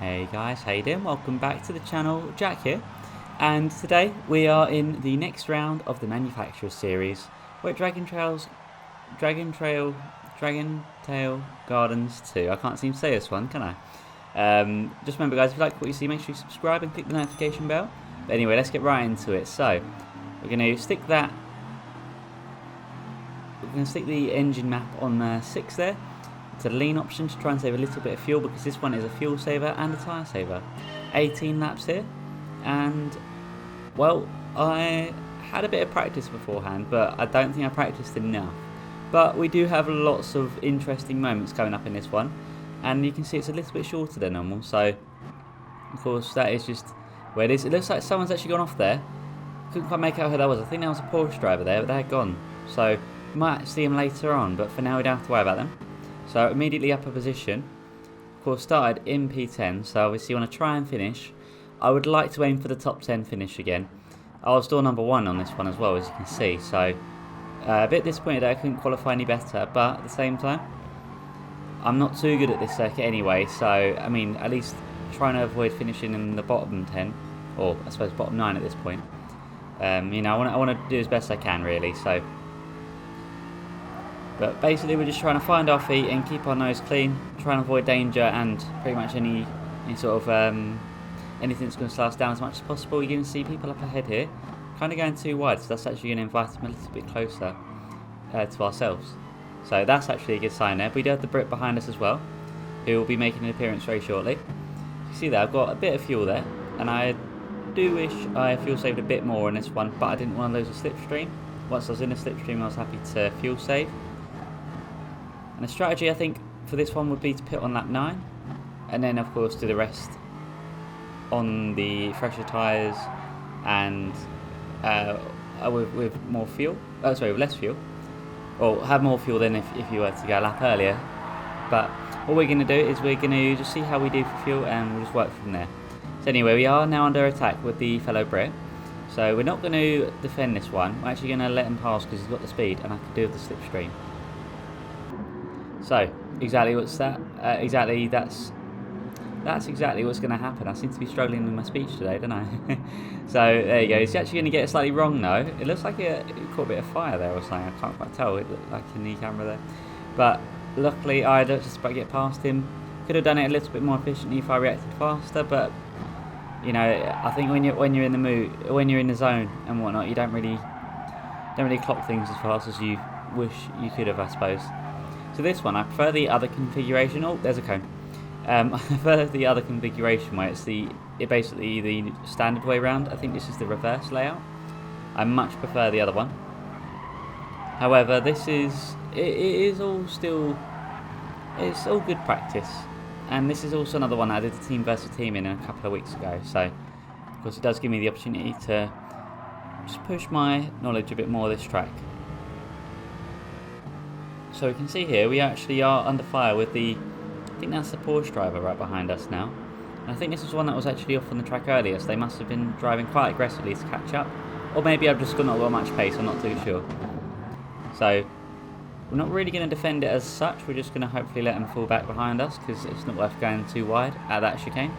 Hey guys, how you doing? Welcome back to the channel, Jack here. And today we are in the next round of the Manufacturer series, where Dragon Tail Gardens 2. I can't seem to say this one, can I? Just remember guys, if you like what you see, make sure you subscribe and click the notification bell. But anyway, let's get right into it. So, we're going to stick the engine map on 6 there. It's a lean option to try and save a little bit of fuel, because this one is a fuel saver and a tyre saver. 18 laps here, and well, I had a bit of practice beforehand, but I don't think I practiced enough. But we do have lots of interesting moments coming up in this one, and you can see it's a little bit shorter than normal, so of course that is just where it is. It looks like someone's actually gone off there. Couldn't quite make out who that was. I think that was a Porsche driver there, but they're gone, so we might see them later on, but for now we don't have to worry about them. So immediately up a position. Of course, started in P10, so obviously you want to try and finish. I would like to aim for the top 10 finish again. I was door number 1 on this one as well, as you can see, so a bit disappointed that I couldn't qualify any better, but at the same time, I'm not too good at this circuit anyway, so I mean, at least trying to avoid finishing in the bottom 10, or I suppose bottom 9 at this point. You know, I want to do as best I can really, so. But basically we're just trying to find our feet and keep our nose clean, try and avoid danger and pretty much any sort of anything that's going to slow us down as much as possible. You're going to see people up ahead here kind of going too wide, so that's actually going to invite them a little bit closer to ourselves. So that's actually a good sign there. But we do have the Brit behind us as well, who will be making an appearance very shortly. You see there, I've got a bit of fuel there, and I do wish I fuel saved a bit more in this one, but I didn't want to lose a slipstream. Once I was in a slipstream I was happy to fuel save. And the strategy I think for this one would be to pit on lap 9, and then of course do the rest on the fresher tyres and with more fuel. Oh, sorry, with less fuel. Or have more fuel than if you were to go a lap earlier. But what we're going to do is we're going to just see how we do for fuel, and we'll just work from there. So anyway, we are now under attack with the fellow Brit. So we're not going to defend this one. We're actually going to let him pass because he's got the speed, and I can do with the slipstream. So, exactly what's that? That's exactly what's going to happen. I seem to be struggling with my speech today, don't I? So, there you go. It's actually going to get it slightly wrong, though. It looks like it caught a bit of fire there or something. I can't quite tell. It looked like in the camera there. But, luckily, I just about to get past him. Could have done it a little bit more efficiently if I reacted faster, but, you know, I think when you're in the mood, when you're in the zone and whatnot, you don't really clock things as fast as you wish you could have, I suppose. So this one, I prefer the other configuration. Oh, there's a cone. I prefer the other configuration where it's basically the standard way round. I think this is the reverse layout. I much prefer the other one. However, it is all good practice. And this is also another one I did a team versus team in a couple of weeks ago. So, of course, it does give me the opportunity to just push my knowledge a bit more this track. So we can see here we actually are under fire with I think that's the Porsche driver right behind us now. And I think this is one that was actually off on the track earlier, so they must have been driving quite aggressively to catch up. Or maybe I've just not got much pace, I'm not too sure. So we're not really going to defend it as such, we're just going to hopefully let them fall back behind us, because it's not worth going too wide at that chicane.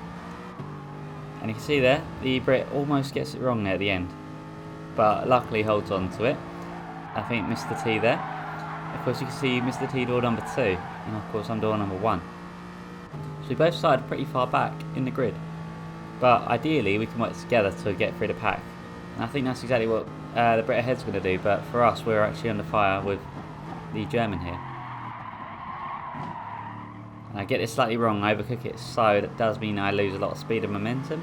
And you can see there, the Brit almost gets it wrong there at the end, but luckily holds on to it. I think Mr. T there. Of course, you can see Mr. T door number 2, and of course I'm door number 1. So we both started pretty far back in the grid, but ideally we can work together to get through the pack. And I think that's exactly what the Brit ahead's going to do, but for us we're actually under fire with the German here. And I get this slightly wrong, I overcook it, so that does mean I lose a lot of speed and momentum,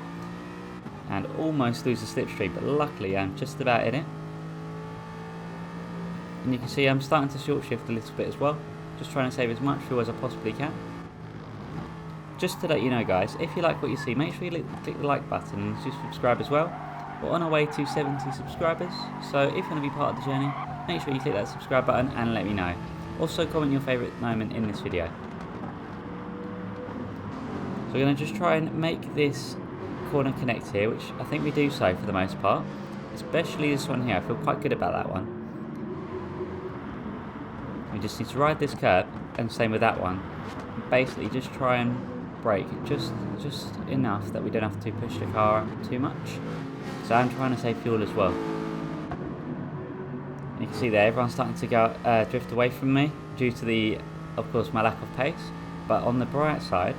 and almost lose the slipstream, but luckily I'm just about in it. And you can see I'm starting to short shift a little bit as well, just trying to save as much fuel as I possibly can. Just to let you know guys, if you like what you see, make sure you click the like button and just subscribe as well. We're on our way to 70 subscribers, so if you want to be part of the journey, make sure you click that subscribe button and let me know. Also comment your favourite moment in this video. So we're going to just try and make this corner connect here, which I think we do so for the most part. Especially this one here, I feel quite good about that one. We just need to ride this curb, and same with that one. Basically just try and brake just enough that we don't have to push the car up too much. So I'm trying to save fuel as well. And you can see there, everyone's starting to go drift away from me due to of course, my lack of pace. But on the bright side,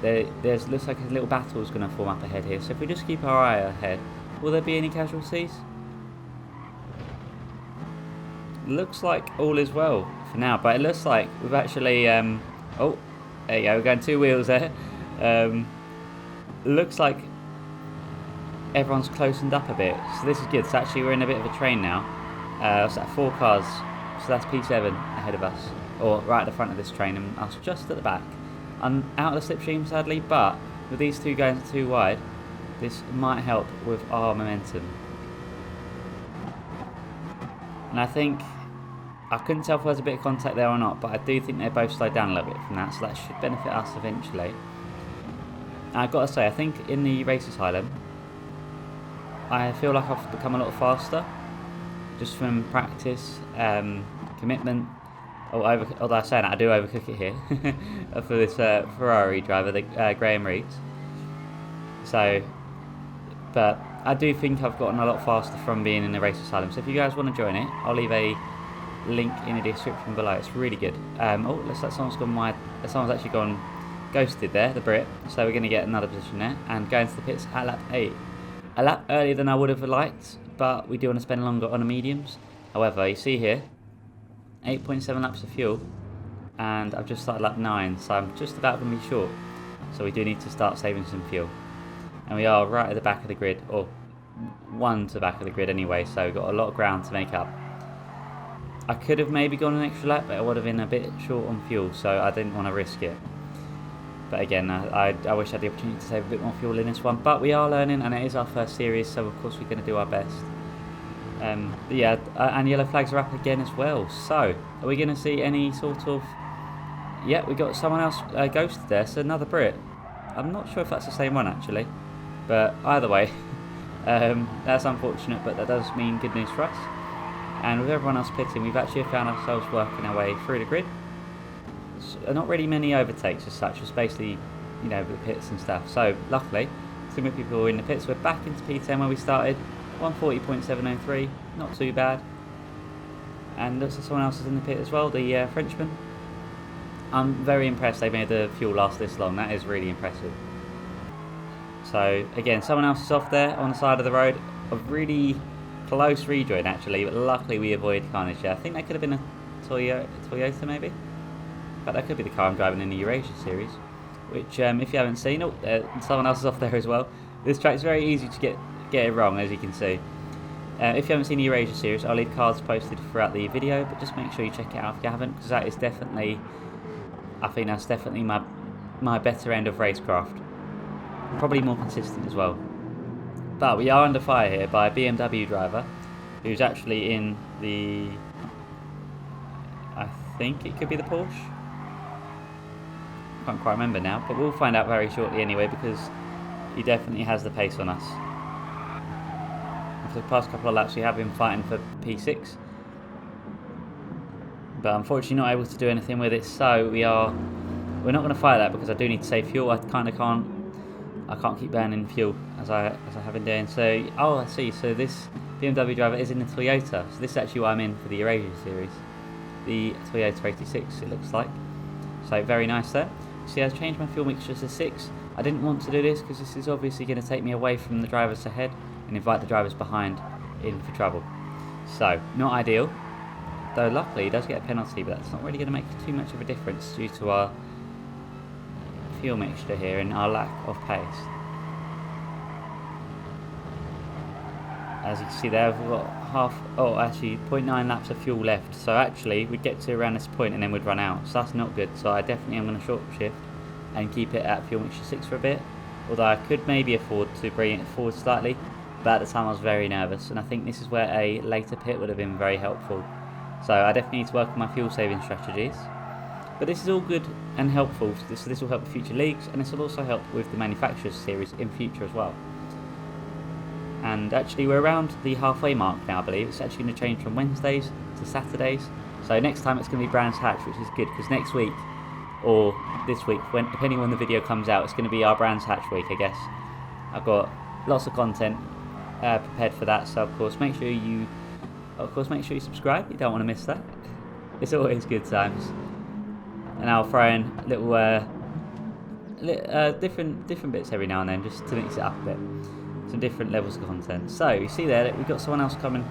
there's looks like a little battle is going to form up ahead here. So if we just keep our eye ahead, will there be any casualties? Looks like all is well for now, but it looks like we've actually oh, there you go, we're going 2 wheels there. Looks like everyone's closened up a bit, so this is good. So actually we're in a bit of a train now. So that's 4 cars, so that's P7 ahead of us, or right at the front of this train, and us just at the back. I'm out of the slipstream sadly, but with these 2 going too wide, this might help with our momentum. And I think, I couldn't tell if there was a bit of contact there or not, but I do think they both slowed down a little bit from that, so that should benefit us eventually. And I've got to say, I think in the race asylum, I feel like I've become a lot faster, just from practice, commitment. Although I say that, I do overcook it here for this Ferrari driver, the Gran. So, but I do think I've gotten a lot faster from being in the race asylum. So if you guys want to join it, I'll leave a link in the description below. It's really good. Oh, looks like someone's gone wide. Someone's actually gone ghosted there, the Brit. So we're going to get another position there and go into the pits at lap 8. A lap earlier than I would have liked, but we do want to spend longer on the mediums. However, you see here, 8.7 laps of fuel, and I've just started lap 9, so I'm just about going to be short. So we do need to start saving some fuel. And we are right at the back of the grid, or one to the back of the grid anyway, so we've got a lot of ground to make up. I could have maybe gone an extra lap, but I would have been a bit short on fuel, so I didn't want to risk it. But again, I wish I had the opportunity to save a bit more fuel in this one. But we are learning, and it is our first series, so of course we're going to do our best. But yeah, and yellow flags are up again as well. So, are we going to see any sort of... Yeah, we got someone else ghosted there, so another Brit. I'm not sure if that's the same one actually, but either way, that's unfortunate, but that does mean good news for us. And with everyone else pitting, we've actually found ourselves working our way through the grid. So, not really many overtakes as such, just basically, you know, the pits and stuff. So luckily, too many people are in the pits. We're back into P10 where we started, 140.703, not too bad. And looks like someone else is in the pit as well, the Frenchman. I'm very impressed they made the fuel last this long. That is really impressive. So again, someone else is off there on the side of the road. A really close rejoin actually, but luckily we avoided carnage there. I think that could have been a Toyota maybe, but that could be the car I'm driving in the Eurasia series, which if you haven't seen, someone else is off there as well. This track's very easy to get it wrong, as you can see. If you haven't seen the Eurasia series, I'll leave cards posted throughout the video, but just make sure you check it out if you haven't, because that is definitely, I think that's definitely my better end of racecraft. Probably more consistent as well. But we are under fire here by a BMW driver who's actually in the, I think it could be the Porsche. Can't quite remember now, but we'll find out very shortly anyway, because he definitely has the pace on us. For the past couple of laps we have been fighting for P6, but unfortunately not able to do anything with it, so we're not going to fight that, because I do need to save fuel. I can't keep burning fuel as I have been doing. So, oh, I see. So this BMW driver is in the Toyota. So this is actually why I'm in for the Eurasia series, the Toyota 86. It looks like. So very nice there. See, I've changed my fuel mixture to 6. I didn't want to do this because this is obviously going to take me away from the drivers ahead and invite the drivers behind in for trouble. So not ideal. Though luckily he does get a penalty, but that's not really going to make too much of a difference due to our fuel mixture here and our lack of pace. As you can see there, we've got 0.9 laps of fuel left, so actually we'd get to around this point and then we'd run out, so that's not good. So I definitely am going to short shift and keep it at fuel mixture 6 for a bit, although I could maybe afford to bring it forward slightly, but at the time I was very nervous, and I think this is where a later pit would have been very helpful. So I definitely need to work on my fuel saving strategies. But this is all good and helpful, so this will help with future leagues, and this will also help with the Manufacturers Series in future as well. And actually we're around the halfway mark now, I believe. It's actually going to change from Wednesdays to Saturdays. So next time it's going to be Brands Hatch, which is good, because next week or this week, depending on when the video comes out. It's going to be our Brands Hatch week, I guess. I've got lots of content prepared for that, so of course make sure you subscribe. You don't want to miss that. It's always good times. And I'll throw in little different bits every now and then, just to mix it up a bit. Some different levels of content. So you see there that we've got someone else coming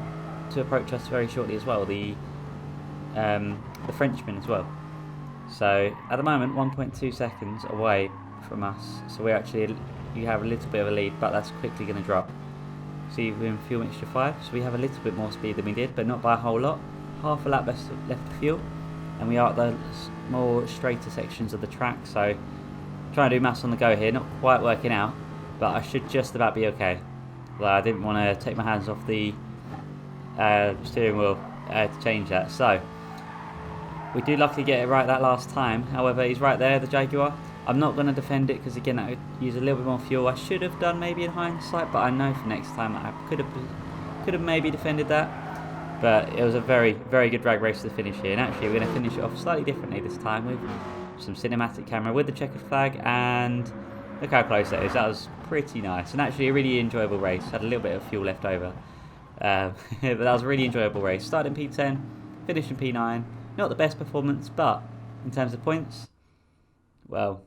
to approach us very shortly as well, the Frenchman as well. So at the moment 1.2 seconds away from us, so you have a little bit of a lead, but that's quickly going to drop. See, we're in fuel mixture 5, so we have a little bit more speed than we did, but not by a whole lot. Half a lap left of fuel, and we are at the more straighter sections of the track, so trying to do maths on the go here, not quite working out, but I should just about be okay. Although I didn't want to take my hands off the steering wheel to change that. So we did luckily get it right that last time. However, he's right there, the Jaguar. I'm not going to defend it because again that would use a little bit more fuel. I should have done maybe in hindsight, but I know for next time I could have maybe defended that. But it was a very, very good drag race to the finish here. And actually we're going to finish it off slightly differently this time with some cinematic camera with the checkered flag, and look how close that is. That was pretty nice, and actually a really enjoyable race. Had a little bit of fuel left over, but that was a really enjoyable race. Started in P10, finished in P9. Not the best performance, but in terms of points, well,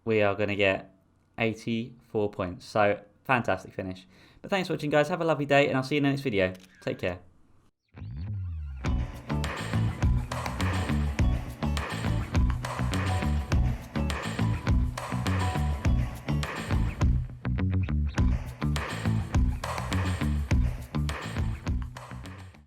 we are going to get 84 points. So fantastic finish. But thanks for watching, guys. Have a lovely day, and I'll see you in the next video. Take care.